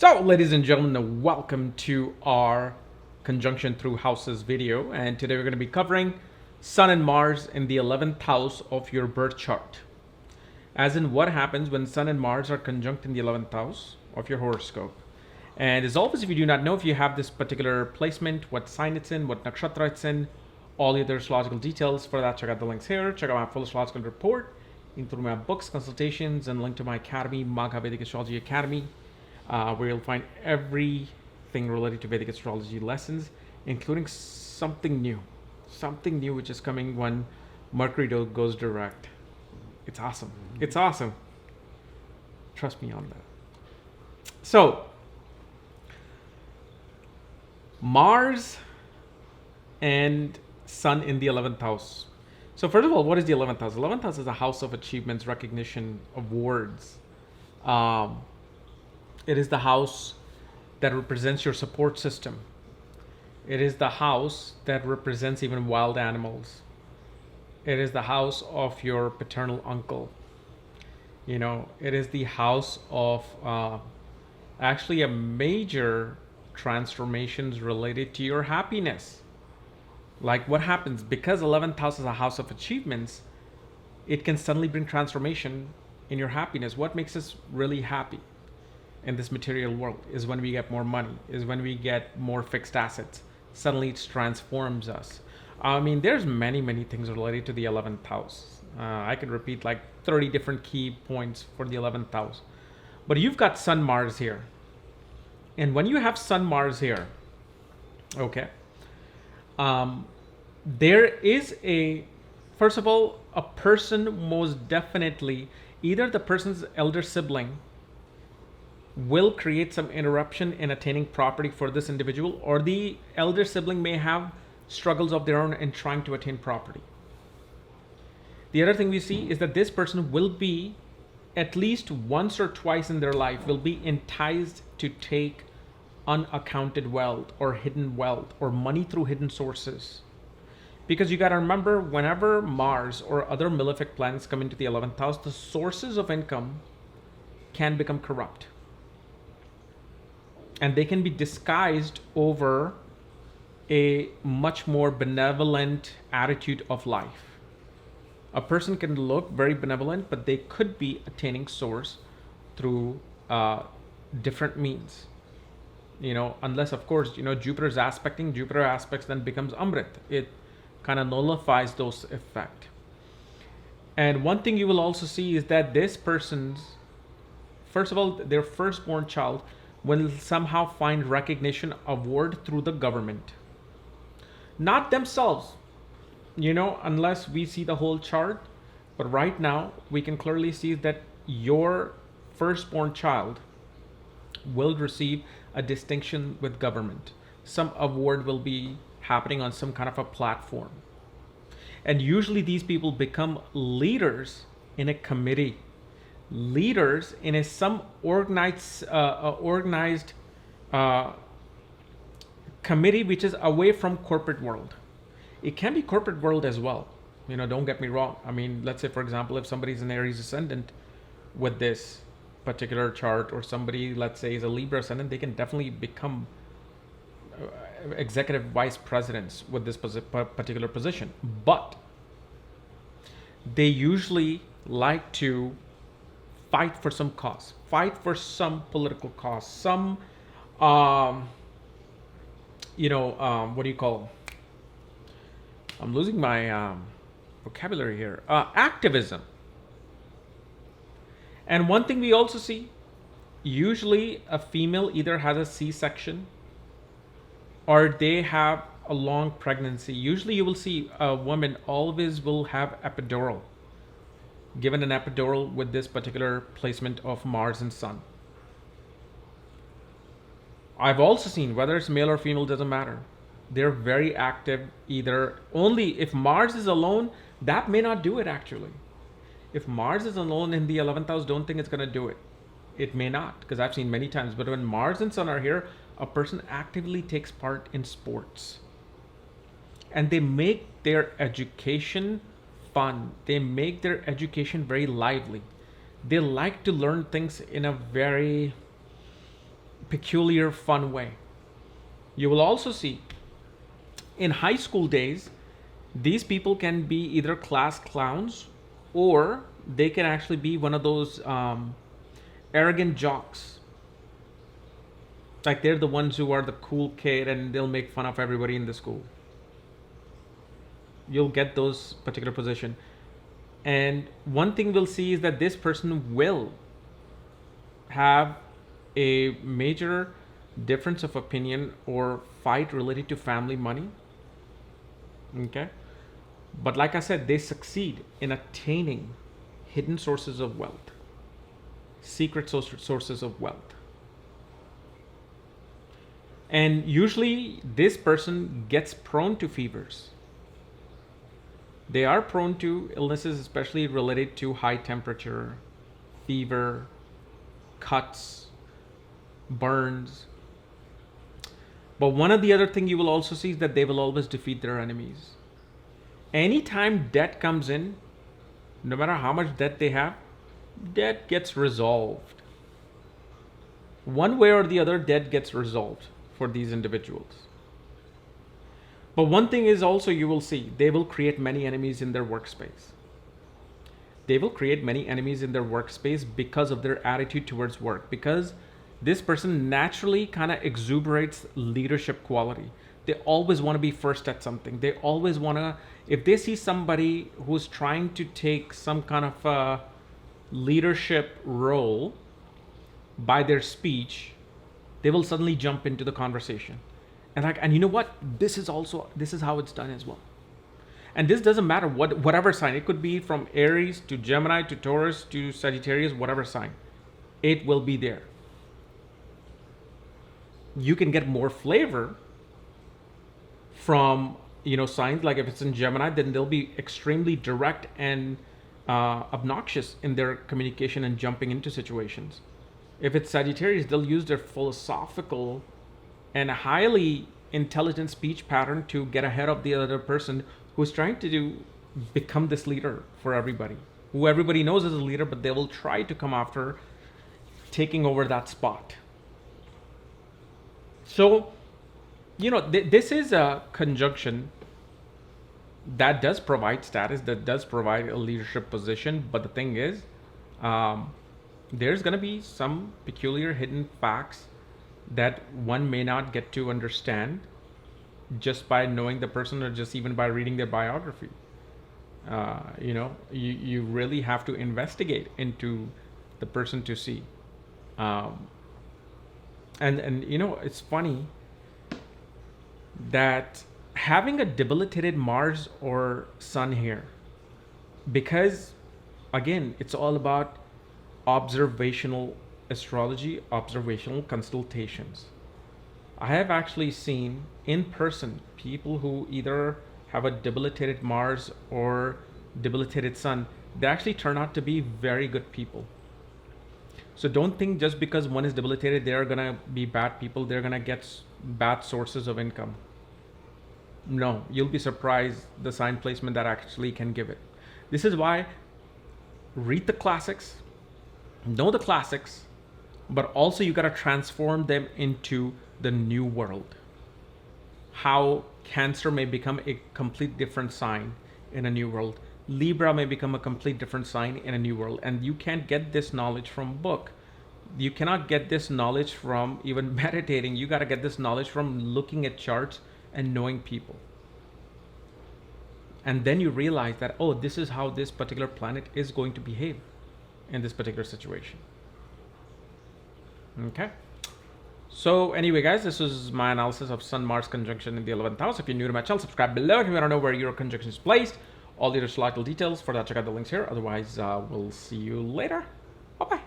So, ladies and gentlemen, welcome to our conjunction through houses video. And today we're going to be covering Sun and Mars in the 11th house of your birth chart. As in, what happens when Sun and Mars are conjunct in the 11th house of your horoscope. And as always, if you do not know if you have this particular placement, what sign it's in, what nakshatra it's in, all the other astrological details, for that, check out the links here. Check out my full astrological report, including my books, consultations, and link to my academy, Magha Vedic Astrology Academy, where you'll find everything related to Vedic astrology lessons, including something new which is coming when Mercury goes direct. It's awesome. It's awesome. Trust me on that. So, Mars and Sun in the 11th house. So first of all, what is the 11th house? The 11th house is a house of achievements, recognition, awards. It is the house that represents your support system. It is the house that represents even wild animals. It is the house of your paternal uncle. You know, it is the house of actually a major transformations related to your happiness. Like what happens because 11th house is a house of achievements, it can suddenly bring transformation in your happiness. What makes us really happy in this material world is when we get more money, is when we get more fixed assets. Suddenly it transforms us. I mean, there's many things related to the 11th house. I could repeat like 30 different key points for the 11th house. But you've got Sun Mars here. And when you have Sun Mars here, okay, there is first of all, a person most definitely, either the person's elder sibling will create some interruption in attaining property for this individual, or the elder sibling may have struggles of their own in trying to attain property. The other thing we see is that this person will be, at least once or twice in their life, will be enticed to take unaccounted wealth or hidden wealth or money through hidden sources. Because you got to remember, whenever Mars or other malefic planets come into the 11th house, the sources of income can become corrupt. And they can be disguised over a much more benevolent attitude of life. A person can look very benevolent, but they could be attaining source through different means. You know, unless of course, you know, Jupiter aspects then becomes Amrit. It kind of nullifies those effects. And one thing you will also see is that this person's, first of all, their firstborn child will somehow find recognition, award through the government. Not themselves, you know, unless we see the whole chart. But right now, we can clearly see that your firstborn child will receive a distinction with government. Some award will be happening on some kind of a platform. And usually these people become leaders in a committee, leaders in some organized committee which is away from corporate world. It can be corporate world as well. You know, don't get me wrong. I mean, let's say, for example, if somebody's an Aries ascendant with this particular chart, or somebody, let's say, is a Libra ascendant, they can definitely become executive vice presidents with this particular position. But they usually like to fight for some cause, fight for some political cause, some, what do you call? I'm losing my vocabulary here. Activism. And one thing we also see, usually a female either has a C-section or they have a long pregnancy. Usually you will see a woman always will have epidural, given an epidural with this particular placement of Mars and Sun. I've also seen, whether it's male or female, doesn't matter. They're very active, either only if Mars is alone, that may not do it actually. If Mars is alone in the 11th house, don't think it's going to do it. It may not, because I've seen many times. But when Mars and Sun are here, a person actively takes part in sports. And they make their education fun. They make their education very lively. They like to learn things in a very peculiar, fun way. You will also see in high school days, these people can be either class clowns or they can actually be one of those arrogant jocks. Like they're the ones who are the cool kid and they'll make fun of everybody in the school. You'll get those particular position. And one thing we'll see is that this person will have a major difference of opinion or fight related to family money. Okay. But like I said, they succeed in attaining hidden sources of wealth, secret sources of wealth. And usually this person gets prone to fevers. They are prone to illnesses, especially related to high temperature, fever, cuts, burns. But one of the other thing you will also see is that they will always defeat their enemies. Anytime debt comes in, no matter how much debt they have, debt gets resolved. One way or the other, debt gets resolved for these individuals. But one thing is also you will see, they will create many enemies in their workspace. They will create many enemies in their workspace because of their attitude towards work, because this person naturally kind of exuberates leadership quality. They always want to be first at something. They always want to, if they see somebody who's trying to take some kind of a leadership role by their speech, they will suddenly jump into the conversation. And you know what? This is how it's done as well. And this doesn't matter whatever sign. It could be from Aries to Gemini to Taurus to Sagittarius, whatever sign. It will be there. You can get more flavor from signs like if it's in Gemini, then they'll be extremely direct and obnoxious in their communication and jumping into situations. If it's Sagittarius, they'll use their philosophical and highly intelligent speech pattern to get ahead of the other person who's trying to become this leader for everybody, who everybody knows as a leader, but they will try to come after taking over that spot. So, this is a conjunction that does provide status, that does provide a leadership position. But the thing is, there's going to be some peculiar hidden facts that one may not get to understand just by knowing the person or just even by reading their biography. You really have to investigate into the person to see. It's funny that having a debilitated Mars or Sun here, because again, it's all about observational astrology, observational consultations. I have actually seen in person people who either have a debilitated Mars or debilitated Sun. They actually turn out to be very good people. So don't think just because one is debilitated, they're going to be bad people. They're going to get bad sources of income. No, you'll be surprised the sign placement that actually can give it. This is why read the classics, know the classics, but also you got to transform them into the new world. How Cancer may become a complete different sign in a new world. Libra may become a complete different sign in a new world. And you can't get this knowledge from a book. You cannot get this knowledge from even meditating. You got to get this knowledge from looking at charts and knowing people. And then you realize that, oh, this is how this particular planet is going to behave in this particular situation. Okay. So anyway, guys, this was my analysis of Sun-Mars conjunction in the 11th house. If you're new to my channel, subscribe below if you want to know where your conjunction is placed. All the astrological details for that, check out the links here. Otherwise, we'll see you later. Bye-bye.